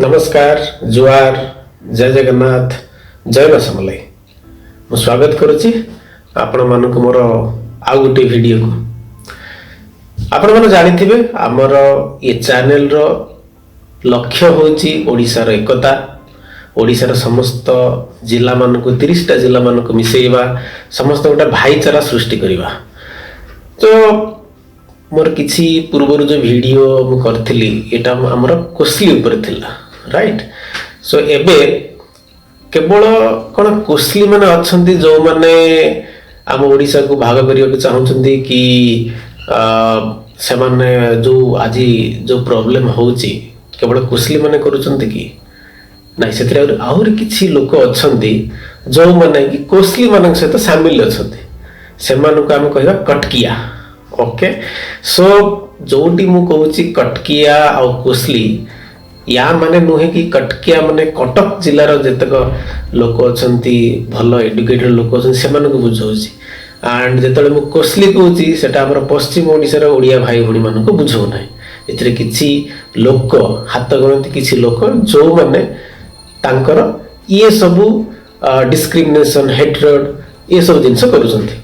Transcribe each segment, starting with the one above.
नमस्कार जुआर जय जगन्नाथ जय मां समलाई मु स्वागत करुच्ची आपण मानक मोर आउ गोटे वीडियो को आपण माने जानिथिबे हमर ये चैनल रो लक्ष्य होची ओडिसा रो एकता ओडिसा रो समस्त जिला मान को 30 टा जिला मान को मिसेइबा समस्त गोटा भाईचारा सृष्टि करिबा। तो मोर किछि पूर्व जो वीडियो मु करथिली एटा हमर कोसली ऊपर थिला राइट। सो एबे केवल कौन कोसली माने अच्छंती जो माने आम ओडिसा को भाग करिया चाहूछंती कि से माने जो आज जो प्रॉब्लम होची केवल कोसली माने करूछंती कि नहीं से आहुरी किछि लोक अच्छंती जो माने कि कोसली मानक सहित शामिल अच्छंती से मानक आम कहबा कटकिया। ओके सो जोटी मु कहूची कटकिया और कोसली या माने नुहे कि कटकिया माने कटक जिलार जेतक लोक अच्छंती भल एडुकेटेड लोक अच्छंती से मानक बुझाउची एंड जेतले मु कोसली कहूची सेटा हमर पश्चिम ओडिसा रो ओडिया भाई भणी मानक बुझाउ नै। एतरे किछि लोक हाथ गणती किछि लोक जो माने तांकर ये सब डिस्क्रिमिनेशन हेट्रेड ये सब जिंस करूछंती।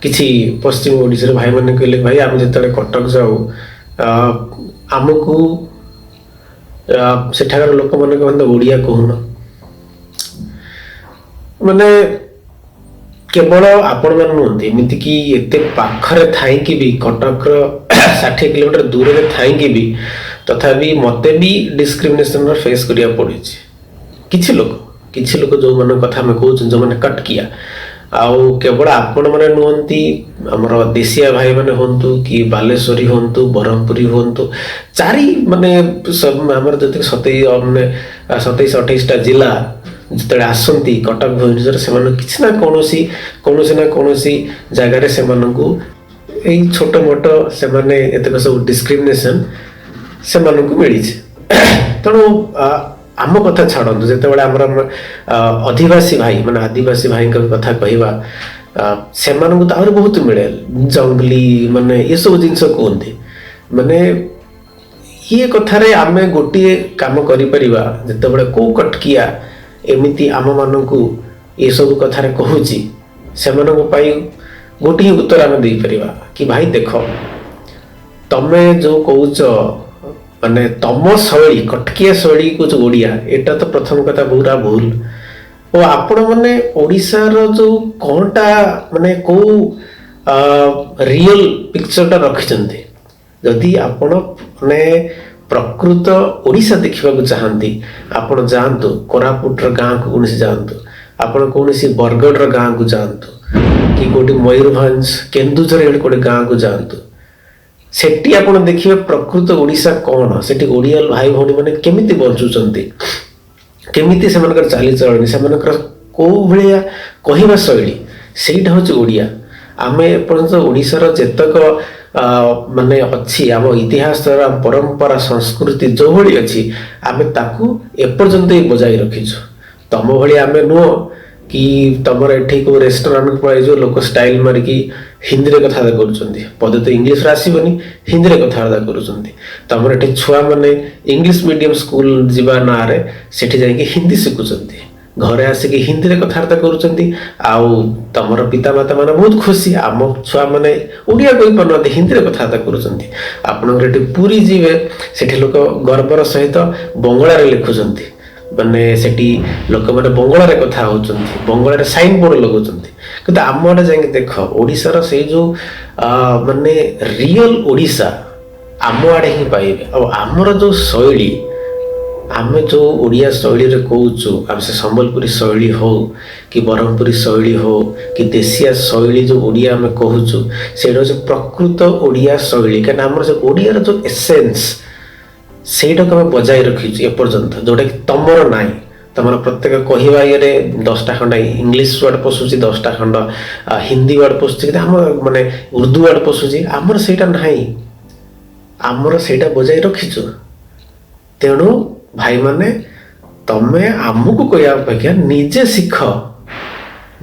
किछि पश्चिम ओडिसा रे भाई माने कहले भाई हम जेतले कटक जाऊ आमको सेठाकर लोक माने कहते ओडिया कहून माने केवल आपण मान नुहति एमती कि एते पाखरे थाई कि भी कटक 60 किलोमीटर दूर रे थाई कि भी तथापि मते भी डिस्क्रिमिनेशन रो फेस करिया पड़ी। किछि लोक जो मन कथा में कहउछ जो माने कटकिया आउ केवल आपण माने नुहति हमर देशिया भाई माने होंतु कि बालेश्वरी होंतु बरहमपुरी होंतु चारि माने सब हमर जते 27-28 टा जिला जते आसंती कटक भुवनेश्वर से माने किछि ना कोनोसी जगह रे से मानकू ए छोट मोटो से माने एतक सब डिस्क्रिमिनेशन से मानकू मिली छे। तणो आम कथा छाड़ू जिते आमर आदिवासी भाई माने आदिवासी भाई कथा कहवा से बहुत मिले जंगली माने ये सब जिनस कहते माने ये कथारे आमे गोटे काम करि परिबा जिते को कटकिया एमिति आम मानकू ये सब कथारे कहूची से गोटे उत्तर आम दे परिबा कि भाई देख तमे जो कहूच माने तम शैली कटकिया शैली को जो ओडिया एटा तो प्रथम कथा पूरा भूल और आपण माने ओडिसा रो जो कोनटा माने को रियल पिक्चर टा रखिचंती जदि आपण माने प्रकृत ओडिसा देखिबा को चाहंती आपण जानतो कोरापुट रो गां को कोनसी जानतो आपण कोनसी बरगड रो गां को जानतो कि कोटी मयूरभंज केन्दुझर एड कोटे गां को जानतो सेठी आपण देखिबे प्रकृत ओडिसा कोन सेठी ओडिया भाई भौणी माने केमिति बंचुचंती केमिति सेमानकर चाली चलणी सेमानकर को भलिया कहिबा शैली सेटा होची ओडिया। आमे पर्यंत ओडिसा रो जेतक माने अछि आम इतिहास रो परंपरा संस्कृति जो भली अछि आमे ताकू एपर्यंत बजाई रखिछु। तम भली आमे नो कि तमर एठी को रेस्टोरेंट पळै जो लोक स्टाइल मारिकी हिंदी रे कथा करूछंती पदे तो इंग्लिश रे आसीबनी हिंदी रे कथा करूछंती तमर एठी छुआ माने इंग्लिश मीडियम स्कूल जिबा ना रे सेठी जाई कि हिंदी सिखुछंती घरे आसी कि हिंदी रे कथा करूछंती आउ तमर पिता माता माने बहुत खुशी आम छुआ माने ओडिया कहि पनते हिंदी रे कथा करूछंती आपण एठी पूरी जीवे सेठी लोक गर्वर सहित बंगला रे लिखुछंती माने सेठी लोक माने बंगला रे कथा होचंती बंगला रे साइन बोर्ड लगोचंती किंतु आम आडे जाके देख ओडिसा रो से जो माने रियल ओडिसा आम आडे ही पाइबे और आमर जो शैली आमे जो ओडिया शैली रे कहूचु आम से संबलपुरी शैली हो कि बरहमपुरी शैली हो कि देशिया शैली जो ओडिया में कहूचु सेडो जो प्रकृत ओडिया शैली का नाम जो ओडिया रो जो एसेंस सेटा को बजाय रखी एपर्यंत जोटा कि तमर नाई तमर प्रत्येक कहवा ये 10टा खंड इंग्लिश वर्ड पशुची 10टा खंड हिंदी वर्ड पशुची माने उर्दू वर्ड पशुची आमर सेटा नाही आमर सेटा बजाय रखीचु। तेणु भाई माने तमे आमको कहया अपेक्षा निजे शिख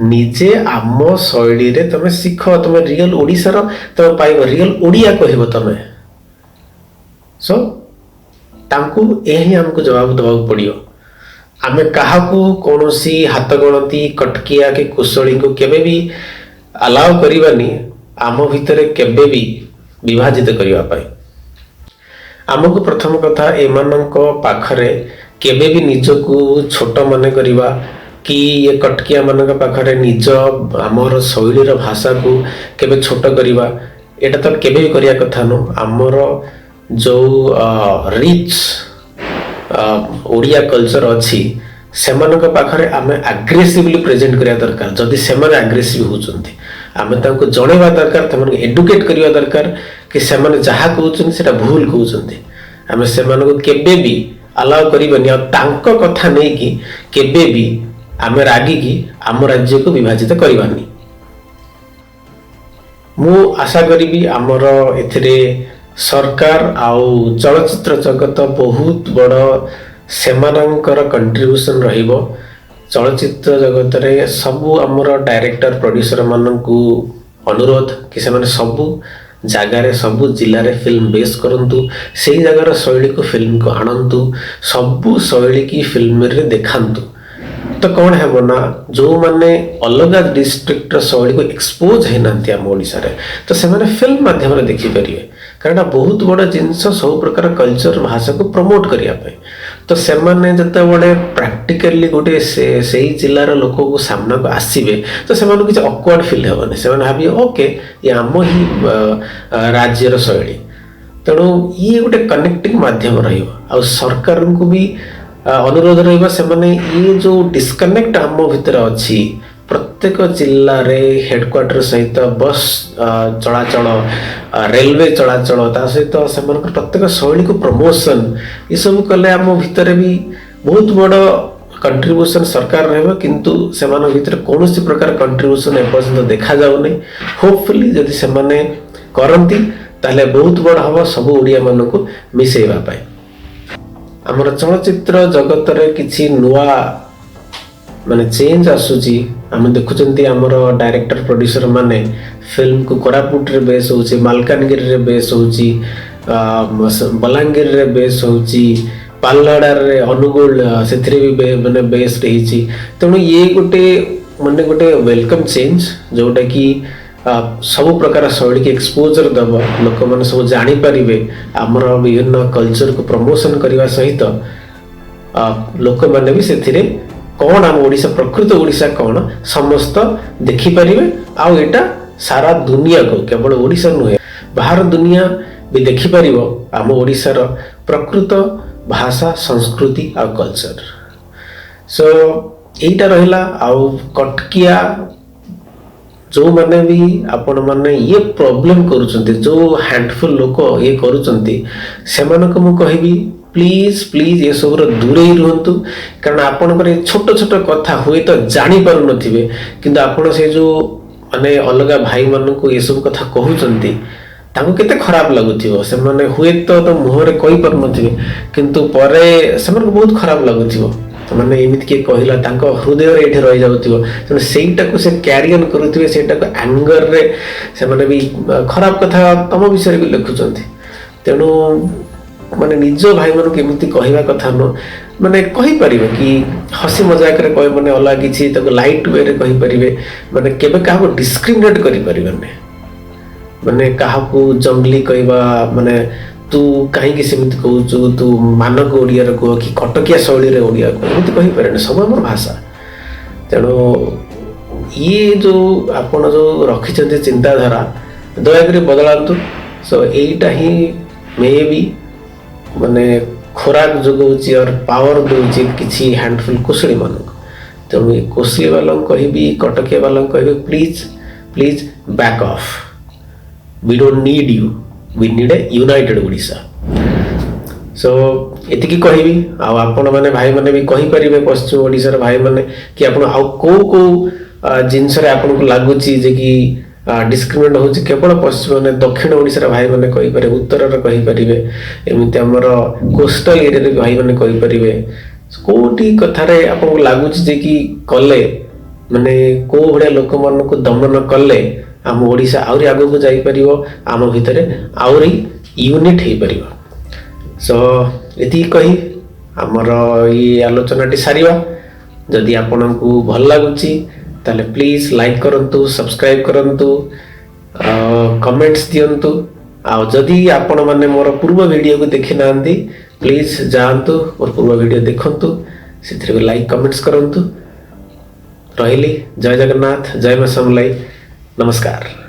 निजे आम शैली रे तमे शिख तमे रियल ओडिसा रो तमे पाइबो रियल ओडिया कहबो तमे। सो तांकु यही हमको जवाब देवाक पड़ियो। आमे काहाकू कौनसी हाथ गणती कटकिया के कुशली को केबे भी अलाउ करिबानी आम भितर केबे भी विभाजित करिवा पाई। आमको प्रथम कथा एमानंको पाखरे केबे भी निजको छोट मन करिवा कि ये कटकिया मान पाखरे निज आमर शैलीर भाषा को केबे छोट करिवा एटा तो केबे भी करिया कथा नो। आमर जो रिच ओडिया कल्चर अच्छी सेमानक पाखरे आमे अग्रेसिवली प्रेजेंट करिया दरकार। जदि सेमाने अग्रेसिव होचंती आमे तांको जणेबा दरकार, तमन एडुकेट करिया दरकार कि सेमाने जहा कहउचंती सेटा भूल कहउचंती। आमे सेमानको केबे भी अलाउ करिबनी आ तांको कथा नै कि केबे भी आमे रागी की आम राज्य को विभाजित करिबानी। मु आशा करी आमर एथिरे सरकार आउ चलचित्र जगत बहुत बड़ सेमानंकर कंट्रीब्यूशन रहिबो। चलचित्र जगत रे सबु आमर डायरेक्टर प्रोड्यूसर माननकु अनुरोध कि सेमाने सबु जगार सबु जिले में फिल्म बेस करंतु, से जगार शैली को फिल्म को आणंतु, सबु शैली की फिल्म रे देखांतु। तो कौन है ना जो माने अलग डिस्ट्रिक्ट शैली को एक्सपोज है नांती आम ओडिसा रे, तो से माने फिल्म माध्यम रे देखि परिवे। कारण बहुत बड़ा जिनस सब प्रकार कल्चर भाषा को प्रमोट करिया पे, तो से माने जते बड़े प्रैक्टिकली गोटे से जिलार लोक को सामना को आसीबे, तो से माने किछ ऑकवर्ड फील हेबनी। से माने भाबी ओके ये आम ही राज्यर शैली, तेणु ये गोटे कनेक्टिंग माध्यम रहिबो। आ सरकार को भी अनुरोध रहिबा से माने ये जो डिस्कनेक्ट आम भितर अच्छी प्रत्येक जिल्ला रे हेडक्वार्टर सहित बस चलाचल रेलवे चलाचल ता सहित से प्रत्येक शैली को प्रमोशन ये सब कले आम भितर भी बहुत बड़ कंट्रीब्यूशन सरकार रहबो, किंतु से भितर कौन प्रकार कंट्रीब्यूशन एपर्यंत देखा जाउनी। होपफुली जदि से माने करंती ताले बहुत बड़ हबो सब ओडिया मानकु मिसेइबा पाए। आमर चलचित्र जगत रे किछि नुआ माने चेंज आसुची। आम देखुचंती आमर डायरेक्टर प्रोड्यूसर माने फिल्म को कोरापुट रे बेस होची, मालकानगिरी रे बेस होची, बलांगीर रे बेस होची, पालनाडा रे अनुगुल सेथरे भी माने बेस रहिची। तेणु ये गोटे माने गोटे वेलकम चेंज जोटा कि सब प्रकार शैली की एक्सपोजर दब, लोक मैंने सब जानी पारिबे आमर विभिन्न कल्चर को प्रमोशन करने सहित लोक मैंने भी से कौन आम ओडिशा प्रकृत ओडिशा कौन समस्त देखि पारिबे। आउ एटा सारा दुनिया को केवल ओडिशा नुहे बाहर दुनिया भी देखि पारिबो आम ओडिशार प्रकृत भाषा संस्कृति आ कल्चर। सो एटा रहिला। आउ कटकिया जो माने भी आपण माने ये प्रॉब्लम करूचंती, जो हैंडफुल लोक ये करूचंती, सेमानक मु कहिबी प्लीज प्लीज ये सब दूरे ही रुहंतु। कारण आपणकर छोट छोट कथा हुए तो जानी पारु नथिबे, किंतु आपण से जो माने अलग भाई मानक ये सब कथा कहउचंती तांको केते खराब लागुथिबो। से माने हुए तो मुहरे कहि पारु नथिबे, किंतु परे सेमानक बहुत खराब लागुथिबो। माने एमित के कहिला तांको हृदय रे एठे रहि जाउथिबो, तेणु सेइटा को से कैरी ऑन करूथिबे, सेटा को एंगर रे से माने भी खराब कथा तम विषय भी लिखुचंती। तेणु माने निज भाई मन केमिति कहिबा कथा न माने कहि परिबे कि हसी मजाक रे कहि माने अलग किछि ताको लाइट वे रे कहि परिबे, माने केबे काहा को डिस्क्रिमिनेट करि परिबे नै। माने काहा को जंगली कहिबा माने तू कहीं सेमती कहूँ तू मानक ओडिया कह कि कटकिया शैली रे ओडिया कह एमती कहि पारे सब आम भाषा। तेणु ये जो आपण जो रखिछन्ते चिंताधारा दयाकरी बदलांतु। सो एटा ही मे बी माने खोराक जोगौची और पावर दौची किछि हैंडफुल कुशली मानक। तेणु ये कुशली वालों कहबी कटकिया वालों कहबी please please back off, we don't need you, we need a united Odisha. So एतिकी कहबी आपण माने भाई माने भी कहि परिबे पश्चिम ओडिसा रे भाई माने कि आपण आ को जिंस रे आपण को लागुची जे कि डिस्क्रिमिनेट होची केवल पश्चिम माने दक्षिण ओडिसा रे भाई माने कहि पारे, उत्तर रे कहि परिबे, एमिति हमर कोस्टल एरिया रे भाई माने कहि परिबे। कोटी कथा रे आपण को लागुची जे कि कले माने को भड़े लोक मन को दमन कले आम ओडिशा आउरी आगो को जाई परिबो, आम भितरे आउरी यूनिट हे परिबो। सो एति कही आमर ये आलोचनाटी सारिबा। जदि आपनकु भल लागुची ताले प्लीज लाइक करंतु, सब्सक्राइब करंतु, कमेंट्स दियंतु। आ जदि आपण माने मोर पूर्व वीडियो को देखि नांदी प्लीज जांतु मोर पूर्व वीडियो देखंतु, सिथरे लाइक कमेंट्स करंतु। रहिली जय जगन्नाथ, जय मां समलाई, नमस्कार।